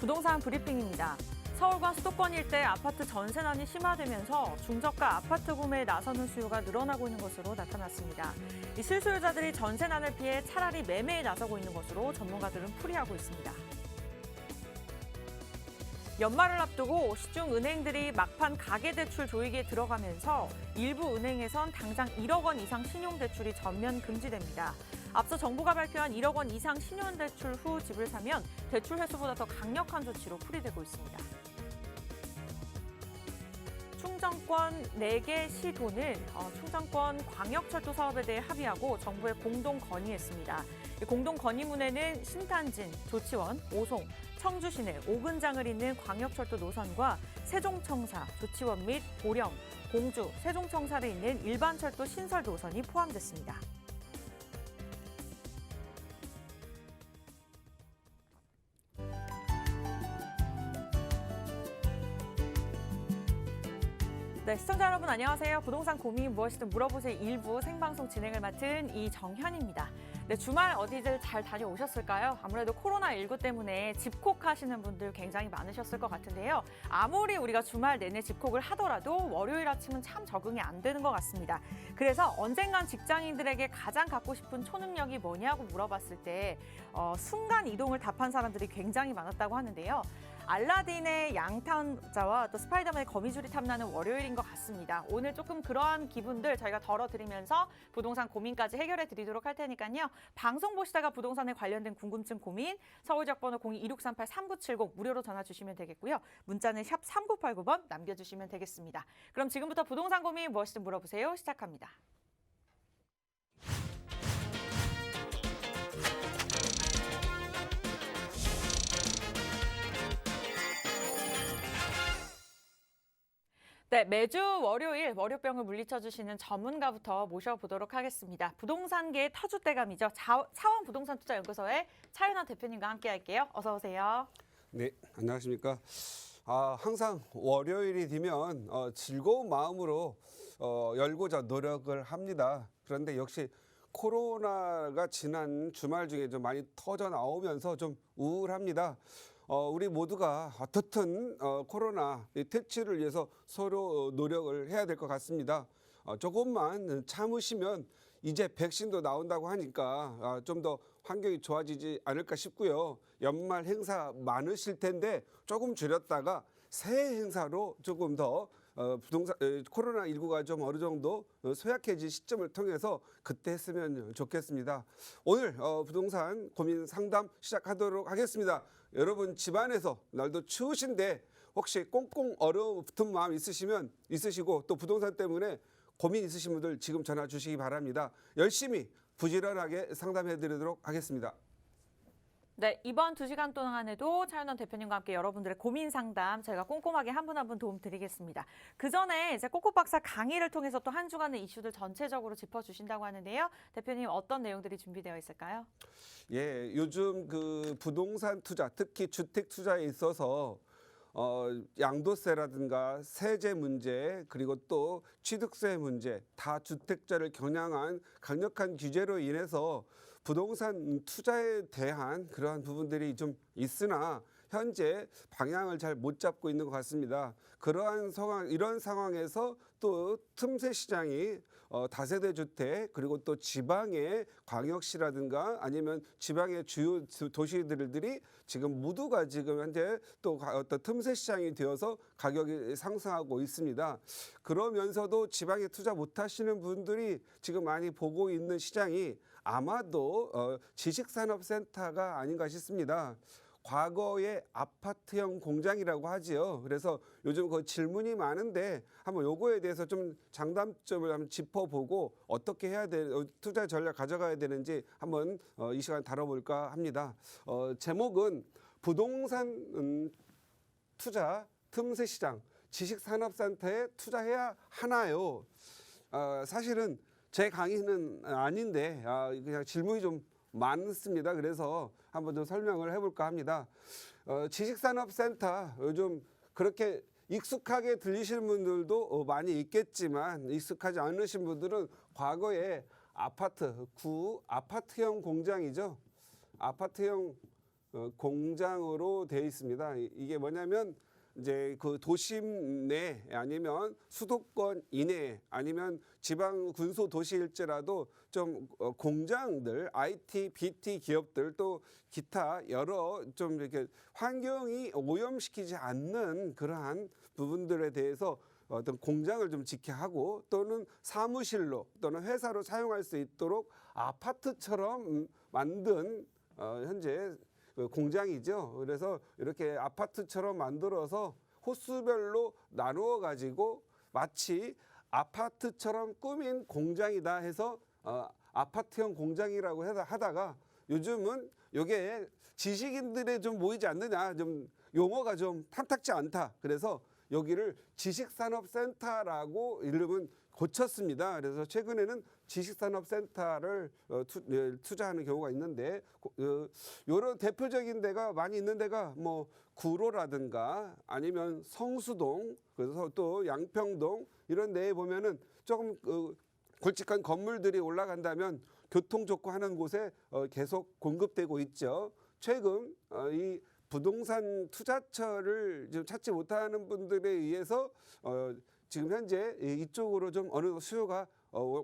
부동산 브리핑입니다. 서울과 수도권 일대 아파트 전세난이 심화되면서 중저가 아파트 구매에 나서는 수요가 늘어나고 있는 것으로 나타났습니다. 이 실수요자들이 전세난을 피해 차라리 매매에 나서고 있는 것으로 전문가들은 풀이하고 있습니다. 연말을 앞두고 시중 은행들이 막판 가계대출 조이기에 들어가면서 일부 은행에선 당장 1억 원 이상 신용대출이 전면 금지됩니다. 앞서 정부가 발표한 1억 원 이상 신용대출 후 집을 사면 대출 회수보다 더 강력한 조치로 풀이되고 있습니다. 충정권 4개 시도는 충정권 광역철도 사업에 대해 합의하고 정부에 공동 건의했습니다. 공동 건의문에는 신탄진, 조치원, 오송, 청주시내, 오근장을 잇는 광역철도 노선과 세종청사, 조치원 및 보령, 공주, 세종청사를 잇는 일반철도 신설 노선이 포함됐습니다. 네, 시청자 여러분 안녕하세요. 부동산 고민 무엇이든 물어보세요. 일부 생방송 진행을 맡은 이정현입니다. 네, 주말 어디들 잘 다녀오셨을까요? 아무래도 코로나19 때문에 집콕하시는 분들 굉장히 많으셨을 것 같은데요. 아무리 우리가 주말 내내 집콕을 하더라도 월요일 아침은 참 적응이 안 되는 것 같습니다. 그래서 언젠간 직장인들에게 가장 갖고 싶은 초능력이 뭐냐고 물어봤을 때 순간 이동을 답한 사람들이 굉장히 많았다고 하는데요. 알라딘의 양탄자와 또 스파이더맨의 거미줄이 탐나는 월요일인 것 같습니다. 오늘 조금 그러한 기분들 저희가 덜어드리면서 부동산 고민까지 해결해 드리도록 할 테니까요. 방송 보시다가 부동산에 관련된 궁금증 고민 서울지역 번호 0226383970 무료로 전화 주시면 되겠고요. 문자는 샵 3989번 남겨주시면 되겠습니다. 그럼 지금부터 부동산 고민 무엇이든 물어보세요. 시작합니다. 네, 매주 월요일 월요병을 물리쳐주시는 전문가부터 모셔보도록 하겠습니다. 부동산계의 터줏대감이죠. 차원 부동산 투자연구소의 차윤환 대표님과 함께 할게요. 어서 오세요. 네, 안녕하십니까. 항상 월요일이 되면 즐거운 마음으로 열고자 노력을 합니다. 그런데 역시 코로나가 지난 주말 중에 좀 많이 터져 나오면서 좀 우울합니다. 우리 모두가 어떻든 코로나 퇴치를 위해서 서로 노력을 해야 될 것 같습니다. 조금만 참으시면 이제 백신도 나온다고 하니까 좀 더 환경이 좋아지지 않을까 싶고요. 연말 행사 많으실 텐데 조금 줄였다가 새해 행사로 조금 더 부동산 코로나19가 좀 어느 정도 소약해질 시점을 통해서 그때 했으면 좋겠습니다. 오늘 부동산 고민 상담 시작하도록 하겠습니다. 여러분 집안에서 날도 추우신데 혹시 꽁꽁 얼어붙은 마음 있으시고 또 부동산 때문에 고민 있으신 분들 지금 전화 주시기 바랍니다. 열심히 부지런하게 상담해 드리도록 하겠습니다. 네, 이번 2시간 동안에도 차윤환 대표님과 함께 여러분들의 고민 상담 저희가 꼼꼼하게 한 분 한 분 도움 드리겠습니다. 그 전에 이제 꼬꼬박사 강의를 통해서 또 한 주간의 이슈들 전체적으로 짚어주신다고 하는데요. 대표님 어떤 내용들이 준비되어 있을까요? 예, 요즘 그 부동산 투자, 특히 주택 투자에 있어서 양도세라든가 세제 문제 그리고 또 취득세 문제, 다주택자를 겨냥한 강력한 규제로 인해서 부동산 투자에 대한 그러한 부분들이 좀 있으나 현재 방향을 잘 못 잡고 있는 것 같습니다. 이런 상황에서 또 틈새 시장이 다세대 주택 그리고 또 지방의 광역시라든가 아니면 지방의 주요 도시들이 지금 모두가 지금 현재 또 어떤 틈새 시장이 되어서 가격이 상승하고 있습니다. 그러면서도 지방에 투자 못 하시는 분들이 지금 많이 보고 있는 시장이 아마도 지식산업센터가 아닌가 싶습니다. 과거의 아파트형 공장이라고 하지요. 그래서 요즘 그 질문이 많은데 한번 요거에 대해서 좀 장단점을 한번 짚어보고 어떻게 해야 투자 전략 가져가야 되는지 한번 이 시간 다뤄볼까 합니다. 제목은 부동산 투자 틈새 시장 지식산업센터에 투자해야 하나요? 사실은 제 강의는 아닌데 그냥 질문이 좀 많습니다. 그래서 한번 좀 설명을 해볼까 합니다. 지식산업센터 요즘 그렇게 익숙하게 들리시는 분들도 많이 있겠지만 익숙하지 않으신 분들은 과거에 아파트형 공장이죠. 아파트형 공장으로 되어 있습니다. 이게 뭐냐면 이제 그 도심 내 아니면 수도권 이내 아니면 지방 군소 도시일지라도 좀 공장들 IT, BT 기업들 또 기타 여러 좀 이렇게 환경이 오염시키지 않는 그러한 부분들에 대해서 어떤 공장을 좀 지켜야 하고 또는 사무실로 또는 회사로 사용할 수 있도록 아파트처럼 만든 현재 그 공장이죠. 그래서 이렇게 아파트처럼 만들어서 호수별로 나누어 가지고 마치 아파트처럼 꾸민 공장이다 해서 아파트형 공장이라고 하다가 요즘은 이게 지식인들의 좀 모이지 않느냐, 좀 용어가 좀 탐탁지 않다. 그래서 여기를 지식산업센터라고 이름은 고쳤습니다. 그래서 최근에는 지식산업센터를 투자하는 경우가 있는데 이런 대표적인 데가 많이 있는 데가 뭐 구로라든가 아니면 성수동 그래서 또 양평동 이런 데에 보면은 조금 굵직한 건물들이 올라간다면 교통 좋고 하는 곳에 계속 공급되고 있죠. 최근 이 부동산 투자처를 좀 찾지 못하는 분들에 의해서 지금 현재 이쪽으로 좀 어느 수요가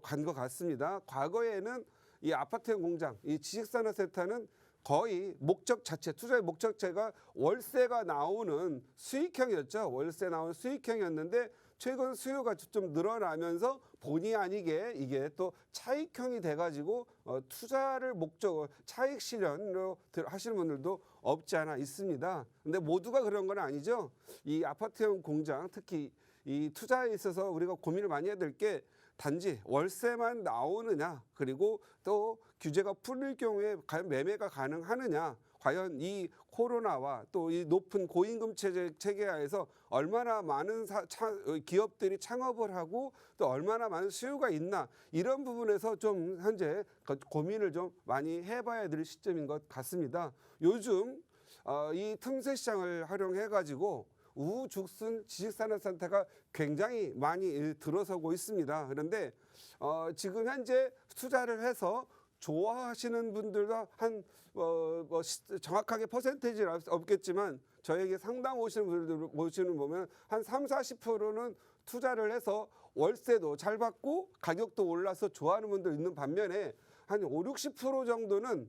간 것 같습니다. 과거에는 이 아파트형 공장, 이 지식산업센터는 거의 목적 자체, 투자의 목적체가 월세가 나오는 수익형이었죠. 월세 나오는 수익형이었는데 최근 수요가 좀 늘어나면서 본의 아니게 이게 또 차익형이 돼가지고 투자를 목적으로 차익 실현으로 하시는 분들도 없지 않아 있습니다. 근데 모두가 그런 건 아니죠. 이 아파트형 공장 특히 이 투자에 있어서 우리가 고민을 많이 해야 될 게 단지 월세만 나오느냐 그리고 또 규제가 풀릴 경우에 과연 매매가 가능하느냐 과연 이 코로나와 또 이 높은 고임금 체계하에서 얼마나 많은 기업들이 창업을 하고 또 얼마나 많은 수요가 있나 이런 부분에서 좀 현재 고민을 좀 많이 해봐야 될 시점인 것 같습니다. 요즘 이 틈새 시장을 활용해 가지고 우후죽순 지식산업센터가 굉장히 많이 들어서고 있습니다. 그런데 지금 현재 투자를 해서 좋아하시는 분들도 한 정확하게 퍼센테이지는 없겠지만 저에게 상담 오시는 분들 보면 한 30-40%는 투자를 해서 월세도 잘 받고 가격도 올라서 좋아하는 분들 있는 반면에 한 50-60% 정도는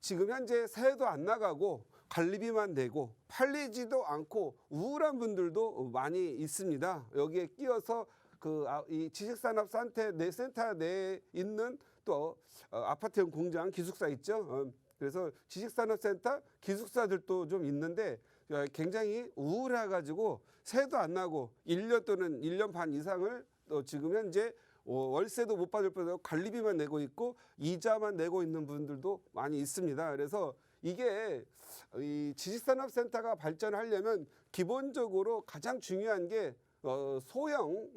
지금 현재 세도 안 나가고 관리비만 내고 팔리지도 않고 우울한 분들도 많이 있습니다. 여기에 끼어서 이 지식산업센터 내에 있는 또 아파트형 공장 기숙사 있죠. 그래서 지식산업센터 기숙사들도 좀 있는데 굉장히 우울해가지고 세도 안 나고 1년 또는 1년 반 이상을 또 지금 현재 월세도 못 받을 뻔하고 관리비만 내고 있고 이자만 내고 있는 분들도 많이 있습니다. 그래서 이게 이 지식산업센터가 발전하려면 기본적으로 가장 중요한 게 소형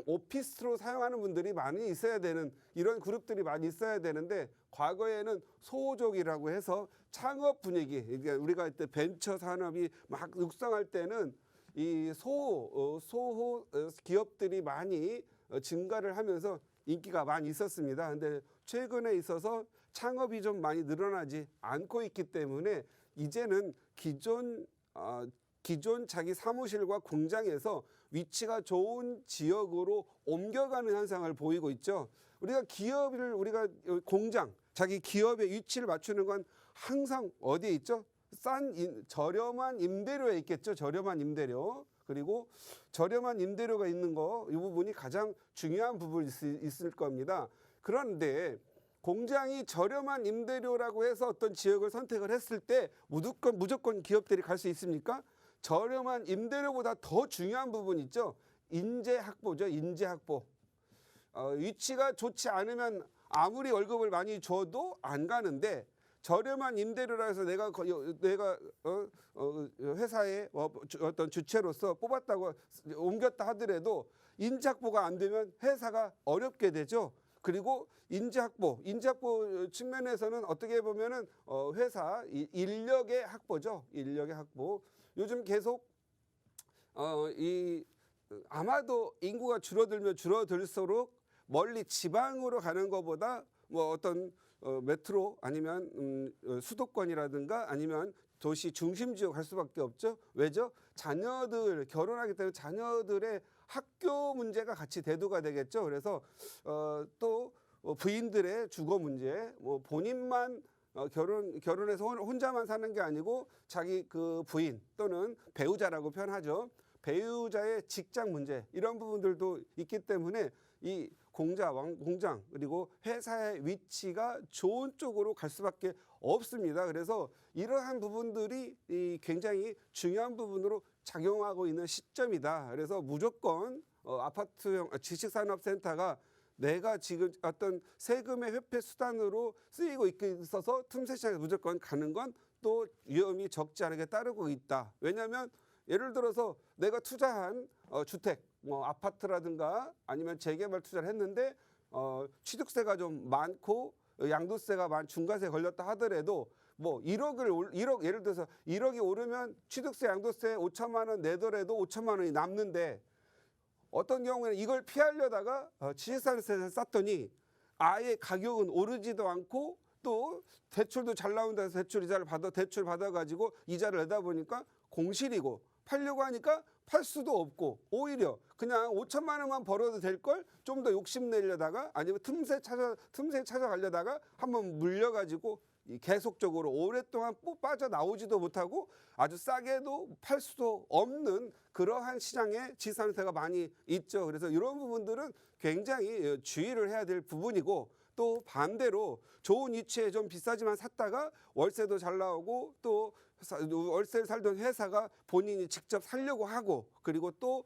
오피스로 사용하는 분들이 많이 있어야 되는 이런 그룹들이 많이 있어야 되는데 과거에는 소호족이라고 해서 창업 분위기 그러니까 우리가 그때 벤처 산업이 막 육성할 때는 이 소호 기업들이 많이 증가를 하면서 인기가 많이 있었습니다. 근데 최근에 있어서 창업이 좀 많이 늘어나지 않고 있기 때문에 이제는 기존 자기 사무실과 공장에서 위치가 좋은 지역으로 옮겨가는 현상을 보이고 있죠. 우리가 공장, 자기 기업의 위치를 맞추는 건 항상 어디에 있죠? 저렴한 임대료에 있겠죠. 저렴한 임대료. 그리고 저렴한 임대료가 있는 이 부분이 가장 중요한 부분이 있을 겁니다. 그런데 공장이 저렴한 임대료라고 해서 어떤 지역을 선택을 했을 때 무조건 기업들이 갈 수 있습니까? 저렴한 임대료보다 더 중요한 부분 있죠. 인재 확보죠. 인재 확보. 위치가 좋지 않으면 아무리 월급을 많이 줘도 안 가는데 저렴한 임대료라 해서 내가 회사의 어떤 주체로서 뽑았다고 옮겼다 하더라도 인재 확보가 안 되면 회사가 어렵게 되죠. 그리고 인재 확보 측면에서는 어떻게 보면은 회사 인력의 확보죠. 인력의 확보. 요즘 계속 아마도 인구가 줄어들면 줄어들수록 멀리 지방으로 가는 것보다 뭐 어떤 메트로 아니면 수도권이라든가 아니면 도시 중심 지역 갈 수밖에 없죠. 왜죠? 자녀들 결혼하기 때문에 자녀들의 학교 문제가 같이 대두가 되겠죠. 그래서 또 부인들의 주거 문제, 뭐 본인만 결혼해서 혼자만 사는 게 아니고 자기 그 부인 또는 배우자라고 표현하죠. 배우자의 직장 문제 이런 부분들도 있기 때문에 이 공장 그리고 회사의 위치가 좋은 쪽으로 갈 수밖에 없습니다. 그래서 이러한 부분들이 굉장히 중요한 부분으로 작용하고 있는 시점이다. 그래서 무조건 아파트형 지식산업센터가 내가 지금 어떤 세금의 회피 수단으로 쓰이고 있어서 틈새 시장에 무조건 가는 건 또 위험이 적지 않게 따르고 있다. 왜냐하면 예를 들어서 내가 투자한 주택, 뭐 아파트라든가 아니면 재개발 투자를 했는데 취득세가 좀 많고 양도세가 중과세 걸렸다 하더라도 뭐 1억 예를 들어서 1억이 오르면 취득세 양도세 5천만 원 내더라도 5천만 원이 남는데 어떤 경우에는 이걸 피하려다가 지식산업세를 쌌더니 아예 가격은 오르지도 않고 또 대출도 잘 나온다 해서 대출 받아가지고 이자를 내다 보니까 공실이고 팔려고 하니까 팔 수도 없고 오히려 그냥 5천만 원만 벌어도 될 걸 좀 더 욕심내려다가 아니면 틈새 찾아가려다가 한번 물려가지고 계속적으로 오랫동안 빠져나오지도 못하고 아주 싸게도 팔 수도 없는 그러한 시장에 지산세가 많이 있죠. 그래서 이런 부분들은 굉장히 주의를 해야 될 부분이고 또 반대로 좋은 위치에 좀 비싸지만 샀다가 월세도 잘 나오고 또 월세를 살던 회사가 본인이 직접 살려고 하고 그리고 또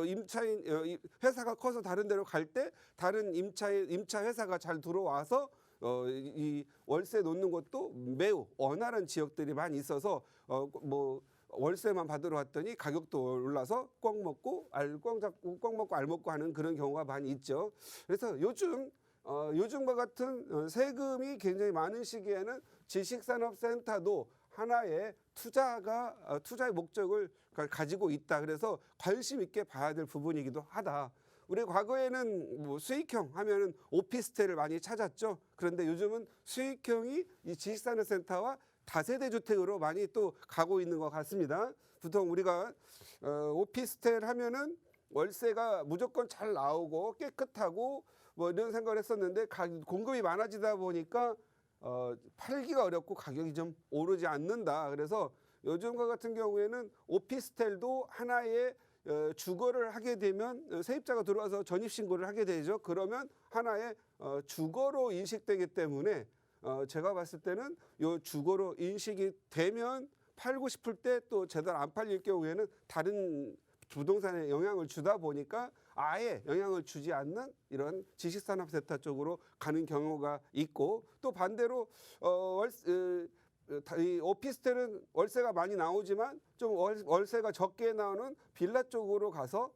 임차인 회사가 커서 다른 데로 갈 때 다른 임차 회사가 잘 들어와서 이 월세 놓는 것도 매우 원활한 지역들이 많이 있어서 뭐 월세만 받으러 왔더니 가격도 올라서 꽝 먹고 알 먹고 하는 그런 경우가 많이 있죠. 그래서 요즘과 같은 세금이 굉장히 많은 시기에는 지식산업센터도 하나의 투자의 목적을 가지고 있다. 그래서 관심 있게 봐야 될 부분이기도 하다. 우리 과거에는 뭐 수익형 하면은 오피스텔을 많이 찾았죠. 그런데 요즘은 수익형이 이 지식산업센터와 다세대 주택으로 많이 또 가고 있는 것 같습니다. 보통 우리가 오피스텔 하면은 월세가 무조건 잘 나오고 깨끗하고 뭐 이런 생각을 했었는데 공급이 많아지다 보니까 팔기가 어렵고 가격이 좀 오르지 않는다. 그래서 요즘과 같은 경우에는 오피스텔도 하나의 주거를 하게 되면 세입자가 들어와서 전입신고를 하게 되죠. 그러면 하나의 주거로 인식되기 때문에 제가 봤을 때는 요 주거로 인식이 되면 팔고 싶을 때 또 제대로 안 팔릴 경우에는 다른 부동산에 영향을 주다 보니까 아예 영향을 주지 않는 이런 지식산업센터 쪽으로 가는 경우가 있고 또 반대로 이 오피스텔은 월세가 많이 나오지만 좀 월세가 적게 나오는 빌라 쪽으로 가서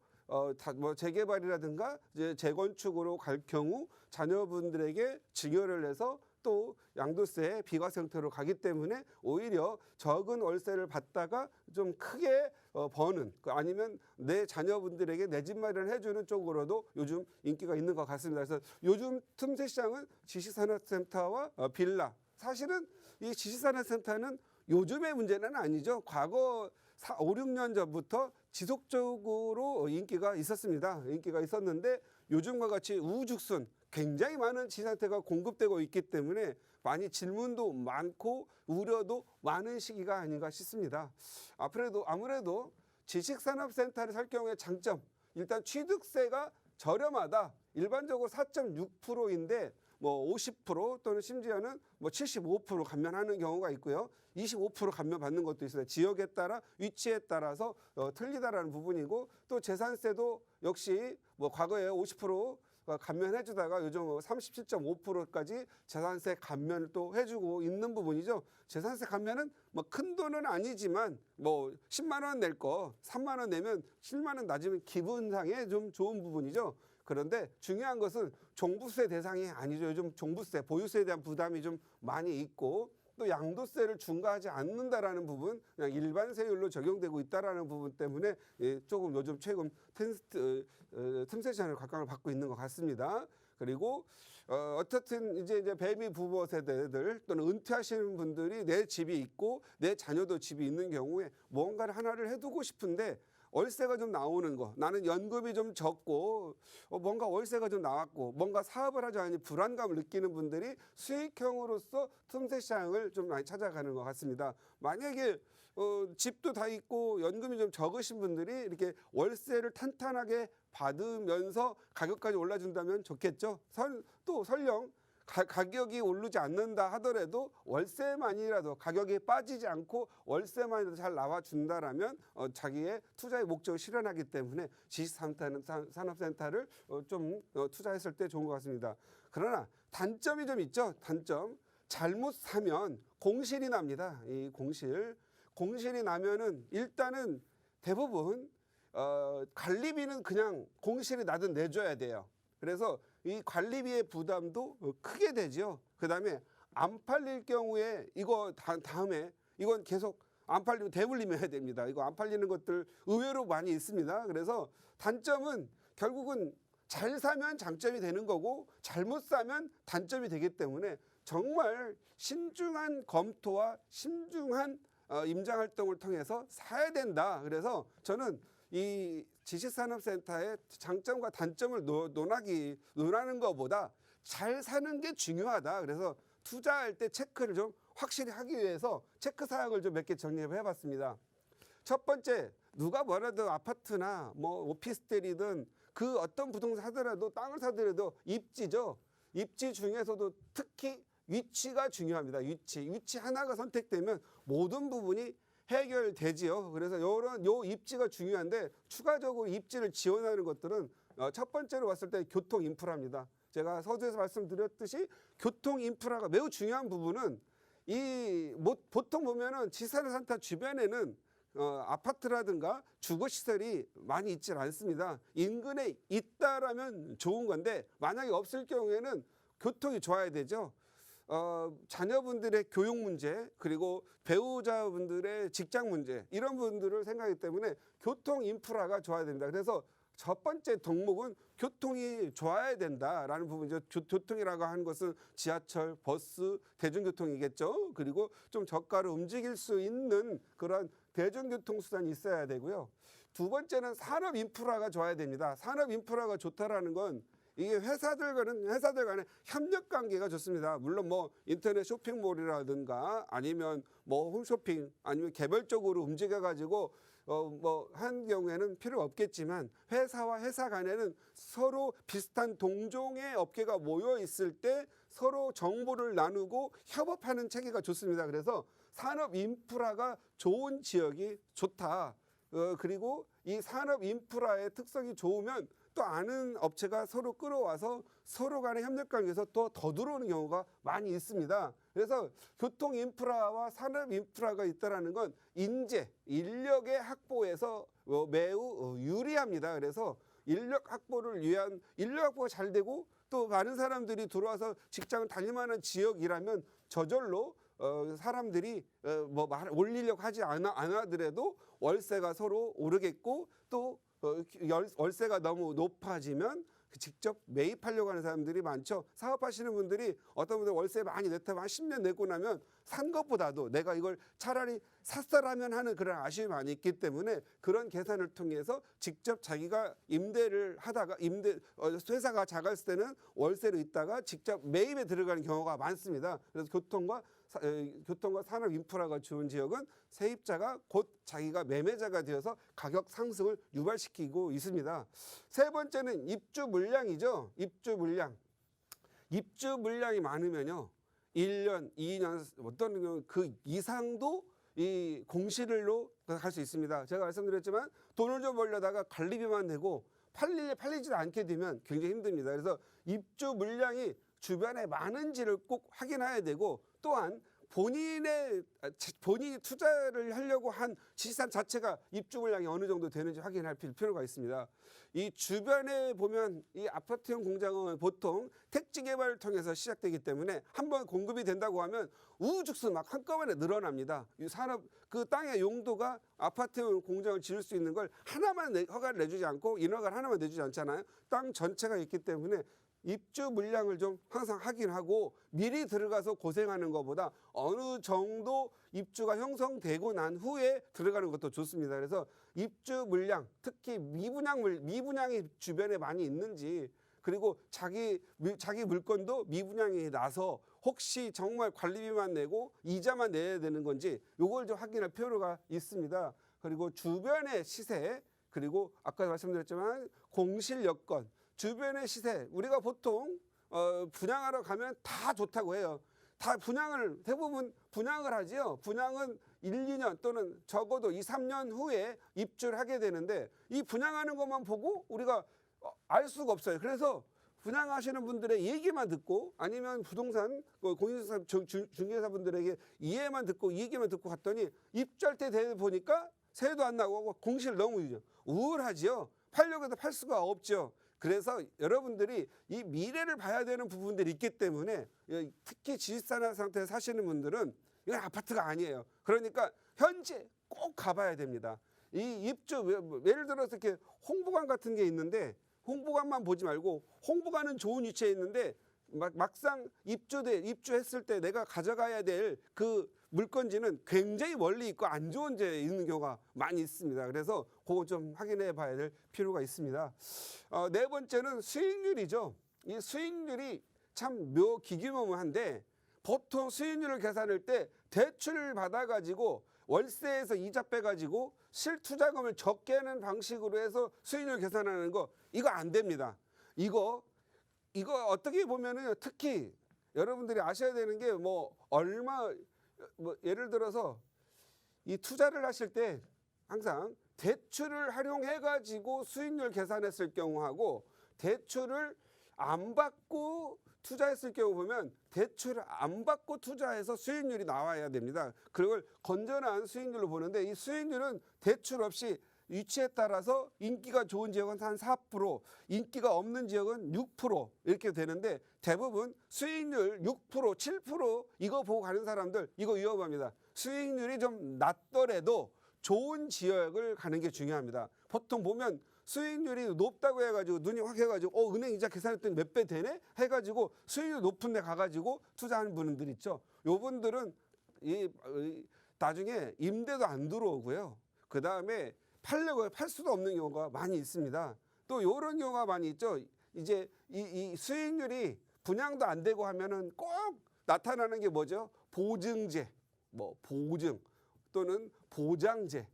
뭐 재개발이라든가 이제 재건축으로 갈 경우 자녀분들에게 증여를 해서 또 양도세 비과세 형태로 가기 때문에 오히려 적은 월세를 받다가 좀 크게 버는 아니면 내 자녀분들에게 내 집 마련을 해주는 쪽으로도 요즘 인기가 있는 것 같습니다. 그래서 요즘 틈새 시장은 지식산업센터와 빌라 사실은 이 지식산업센터는 요즘의 문제는 아니죠. 과거 5, 6년 전부터 지속적으로 인기가 있었습니다. 인기가 있었는데 요즘과 같이 우후죽순 굉장히 많은 지상태가 공급되고 있기 때문에 많이 질문도 많고 우려도 많은 시기가 아닌가 싶습니다. 아무래도 지식산업센터를 살 경우에 장점 일단 취득세가 저렴하다. 일반적으로 4.6%인데 뭐 50% 또는 심지어는 뭐 75% 감면하는 경우가 있고요. 25% 감면 받는 것도 있어요. 지역에 따라 위치에 따라서 틀리다라는 부분이고 또 재산세도 역시 뭐 과거에 50% 감면해주다가 요즘 37.5%까지 재산세 감면을 또 해주고 있는 부분이죠. 재산세 감면은 뭐 큰 돈은 아니지만 뭐 10만 원 낼 거 3만 원 내면 7만 원 낮으면 기분상에 좀 좋은 부분이죠. 그런데 중요한 것은 종부세 대상이 아니죠. 요즘 종부세, 보유세에 대한 부담이 좀 많이 있고 또 양도세를 중과하지 않는다라는 부분, 그냥 일반 세율로 적용되고 있다라는 부분 때문에 조금 요즘 최근 틈새 시장의 각광을 받고 있는 것 같습니다. 그리고 어떻든 이제 베이비 부모 세대들 또는 은퇴하시는 분들이 내 집이 있고 내 자녀도 집이 있는 경우에 뭔가를 하나를 해두고 싶은데 월세가 좀 나오는 거, 나는 연금이 좀 적고 뭔가 월세가 좀 나왔고 뭔가 사업을 하자 하니 불안감을 느끼는 분들이 수익형으로서 틈새 시장을 좀 많이 찾아가는 것 같습니다. 만약에 집도 다 있고 연금이 좀 적으신 분들이 이렇게 월세를 탄탄하게 받으면서 가격까지 올라준다면 좋겠죠. 또 설령 가격이 오르지 않는다 하더라도 월세만이라도 가격이 빠지지 않고 월세만이라도 잘 나와준다라면 자기의 투자의 목적을 실현하기 때문에 지식산업센터를 좀 투자했을 때 좋은 것 같습니다. 그러나 단점이 좀 있죠. 단점. 잘못 사면 공실이 납니다. 이 공실이 나면은 일단은 대부분 관리비는 그냥 공실이 나든 내줘야 돼요. 그래서 이 관리비의 부담도 크게 되죠. 그다음에 안 팔릴 경우에 이거 다음에 이건 계속 안 팔리면 대물림해야 됩니다. 이거 안 팔리는 것들 의외로 많이 있습니다. 그래서 단점은 결국은 잘 사면 장점이 되는 거고 잘못 사면 단점이 되기 때문에 정말 신중한 검토와 신중한 임장 활동을 통해서 사야 된다. 그래서 저는 이 지식산업센터의 장점과 단점을 논하는 것보다 잘 사는 게 중요하다. 그래서 투자할 때 체크를 좀 확실히 하기 위해서 체크 사항을 좀 몇 개 정리해 봤습니다. 첫 번째, 누가 뭐라도 아파트나 뭐 오피스텔이든 그 어떤 부동산 사더라도 땅을 사더라도 입지죠. 입지 중에서도 특히 위치가 중요합니다. 위치 하나가 선택되면 모든 부분이 해결되지요. 그래서 요 입지가 중요한데 추가적으로 입지를 지원하는 것들은 첫 번째로 봤을 때 교통 인프라입니다. 제가 서두에서 말씀드렸듯이 교통 인프라가 매우 중요한 부분은 보통 보면은 지산센터 주변에는 아파트라든가 주거 시설이 많이 있지 않습니다. 인근에 있다라면 좋은 건데 만약에 없을 경우에는 교통이 좋아야 되죠. 자녀분들의 교육 문제 그리고 배우자분들의 직장 문제 이런 분들을 생각하기 때문에 교통 인프라가 좋아야 됩니다. 그래서 첫 번째 덕목은 교통이 좋아야 된다라는 부분이죠. 교통이라고 하는 것은 지하철, 버스, 대중교통이겠죠. 그리고 좀 저가로 움직일 수 있는 그런 대중교통 수단이 있어야 되고요. 두 번째는 산업 인프라가 좋아야 됩니다. 산업 인프라가 좋다라는 건 이게 회사들 간의 협력 관계가 좋습니다. 물론 뭐 인터넷 쇼핑몰이라든가 아니면 뭐 홈쇼핑 아니면 개별적으로 움직여 가지고 뭐 한 경우에는 필요 없겠지만 회사와 회사 간에는 서로 비슷한 동종의 업계가 모여 있을 때 서로 정보를 나누고 협업하는 체계가 좋습니다. 그래서 산업 인프라가 좋은 지역이 좋다. 그리고 이 산업 인프라의 특성이 좋으면 또 아는 업체가 서로 끌어와서 서로 간의 협력 관계에서 또 더 들어오는 경우가 많이 있습니다. 그래서 교통 인프라와 산업 인프라가 있다라는 건 인력의 확보에서 매우 유리합니다. 그래서 인력 확보가 잘 되고 또 많은 사람들이 들어와서 직장을 다닐 만한 지역이라면 저절로 사람들이 올리려고 하지 않아더라도 월세가 서로 오르겠고 또 월세가 너무 높아지면 직접 매입하려고 하는 사람들이 많죠. 사업하시는 분들이 어떤 분들 월세 많이 냈다면 한 10년 내고 나면 산 것보다도 내가 이걸 차라리 샀어라면 하는 그런 아쉬움이 많이 있기 때문에 그런 계산을 통해서 직접 자기가 임대를 하다가 회사가 작았을 때는 월세로 있다가 직접 매입에 들어가는 경우가 많습니다. 그래서 교통과 산업 인프라가 좋은 지역은 세입자가 곧 자기가 매매자가 되어서 가격 상승을 유발시키고 있습니다. 세 번째는 입주 물량이죠. 입주 물량이 많으면요. 1년, 2년 어떤 경우 그 이상도 이 공실로 갈 수 있습니다. 제가 말씀드렸지만 돈을 좀 벌려다가 관리비만 내고 팔리지도 않게 되면 굉장히 힘듭니다. 그래서 입주 물량이 주변에 많은지를 꼭 확인해야 되고 또한 본인이 투자를 하려고 한 지산 자체가 입주 물량이 어느 정도 되는지 확인할 필요가 있습니다. 이 주변에 보면 이 아파트형 공장은 보통 택지 개발을 통해서 시작되기 때문에 한번 공급이 된다고 하면 우후죽순 막 한꺼번에 늘어납니다. 이 산업 그 땅의 용도가 아파트형 공장을 지을 수 있는 걸 하나만 허가를 내주지 않고 인허가를 하나만 내주지 않잖아요. 땅 전체가 있기 때문에 입주 물량을 좀 항상 확인하고 미리 들어가서 고생하는 것보다 어느 정도 입주가 형성되고 난 후에 들어가는 것도 좋습니다. 그래서 입주 물량, 특히 미분양이 주변에 많이 있는지, 그리고 자기 물건도 미분양이 나서 혹시 정말 관리비만 내고 이자만 내야 되는 건지 요걸 좀 확인할 필요가 있습니다. 그리고 주변의 시세, 그리고 아까 말씀드렸지만 공실 여건, 주변의 시세, 우리가 보통 분양하러 가면 다 좋다고 해요. 다 대부분 분양을 하지요. 분양은 1, 2년 또는 적어도 2, 3년 후에 입주를 하게 되는데 이 분양하는 것만 보고 우리가 알 수가 없어요. 그래서 분양하시는 분들의 얘기만 듣고 아니면 부동산 공인중개사 중개사분들에게 이해만 듣고 이 얘기만 듣고 갔더니 입주할 때 돼 보니까 세도 안 나고 공실 너무 우울하지요. 팔려고 해도 팔 수가 없죠. 그래서 여러분들이 이 미래를 봐야 되는 부분들이 있기 때문에 특히 지식산 상태에 사시는 분들은 이건 아파트가 아니에요. 그러니까 현재 꼭 가봐야 됩니다. 이 입주 예를 들어서 이렇게 홍보관 같은 게 있는데 홍보관만 보지 말고 홍보관은 좋은 위치에 있는데 막상 입주했을 때 내가 가져가야 될 그 물건지는 굉장히 멀리 있고 안 좋은 데 있는 경우가 많이 있습니다. 그래서 그거 좀 확인해 봐야 될 필요가 있습니다. 네 번째는 수익률이죠. 이 수익률이 참 기묘한데 보통 수익률을 계산할 때 대출을 받아가지고 월세에서 이자 빼가지고 실투자금을 적게 하는 방식으로 해서 수익률 계산하는 거 이거 안 됩니다. 이거 어떻게 보면은 특히 여러분들이 아셔야 되는 게 예를 들어서 이 투자를 하실 때 항상 대출을 활용해 가지고 수익률 계산했을 경우하고 대출을 안 받고 투자했을 경우 보면 대출을 안 받고 투자해서 수익률이 나와야 됩니다. 그걸 건전한 수익률로 보는데 이 수익률은 대출 없이 위치에 따라서 인기가 좋은 지역은 한 4%, 인기가 없는 지역은 6% 이렇게 되는데 대부분 수익률 6%, 7% 이거 보고 가는 사람들 이거 위험합니다. 수익률이 좀 낮더라도 좋은 지역을 가는 게 중요합니다. 보통 보면 수익률이 높다고 해가지고 눈이 확 해가지고 은행 이자 계산했더니 몇 배 되네 해가지고 수익률 높은 데 가가지고 투자하는 분들 있죠. 요분들은 나중에 임대도 안 들어오고요. 그 다음에 팔 수도 없는 경우가 많이 있습니다. 또 이런 경우가 많이 있죠. 이제 이 수익률이 분양도 안 되고 하면은 꼭 나타나는 게 뭐죠? 보증제, 보증 또는 보장제,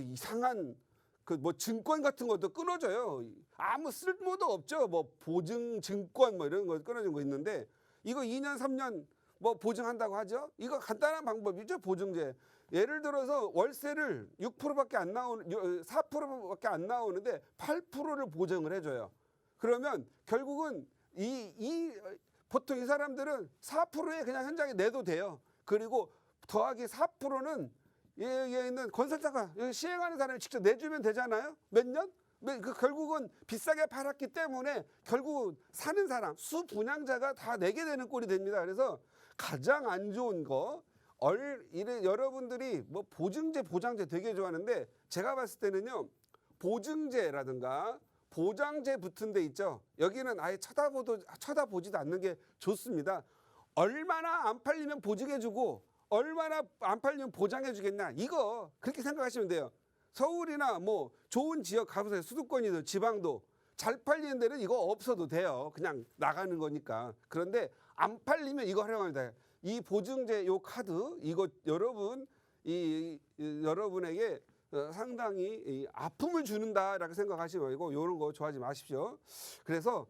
이상한 증권 같은 것도 끊어져요. 아무 쓸모도 없죠. 보증 증권 이런 거 끊어진 거 있는데 이거 2년 3년 보증한다고 하죠. 이거 간단한 방법이죠. 보증제. 예를 들어서 월세를 6%밖에 안 나오는 4%밖에 안 나오는데 8%를 보증을 해줘요. 그러면 결국은 보통 이 사람들은 4%에 그냥 현장에 내도 돼요. 그리고 더하기 4%는 여기 있는 건설사가 여기 시행하는 사람이 직접 내주면 되잖아요. 몇 년? 결국은 비싸게 팔았기 때문에 결국 사는 사람, 수분양자가 다 내게 되는 꼴이 됩니다. 그래서 가장 안 좋은 거 여러분들이 보증제, 보장제 되게 좋아하는데 제가 봤을 때는요. 보증제라든가 보장제 붙은 데 있죠. 여기는 아예 쳐다보지도 않는 게 좋습니다. 얼마나 안 팔리면 보증해주고 얼마나 안 팔리면 보장해주겠냐. 이거 그렇게 생각하시면 돼요. 서울이나 좋은 지역 가보세요. 수도권이든 지방도 잘 팔리는 데는 이거 없어도 돼요. 그냥 나가는 거니까. 그런데 안 팔리면 이거 활용합니다. 이 보증제 요 카드 이거 여러분에게 상당히 아픔을 주는다라고 생각하시고 이런 거 좋아하지 마십시오. 그래서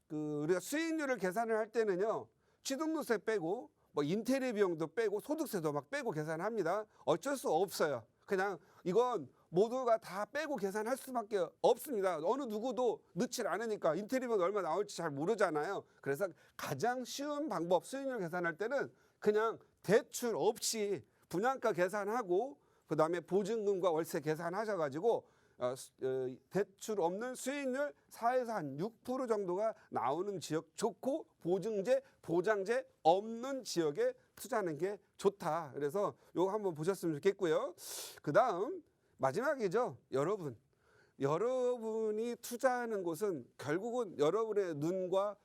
우리가 수익률을 계산을 할 때는요. 취득세 빼고 인테리어 비용도 빼고 소득세도 빼고 계산합니다. 어쩔 수 없어요. 그냥 이건 모두가 다 빼고 계산할 수밖에 없습니다. 어느 누구도 넣지 않으니까 인테리어 비용 얼마 나올지 잘 모르잖아요. 그래서 가장 쉬운 방법 수익률 계산할 때는 그냥 대출 없이 분양가 계산하고 그다음에 보증금과 월세 계산하셔가지고 대출 없는 수익률 4에서 한 6% 정도가 나오는 지역 좋고 보증제, 보장제 없는 지역에 투자하는 게 좋다. 그래서 이거 한번 보셨으면 좋겠고요. 그다음 마지막이죠. 여러분 여러분이 투자하는 곳은 결국은 여러분의 눈과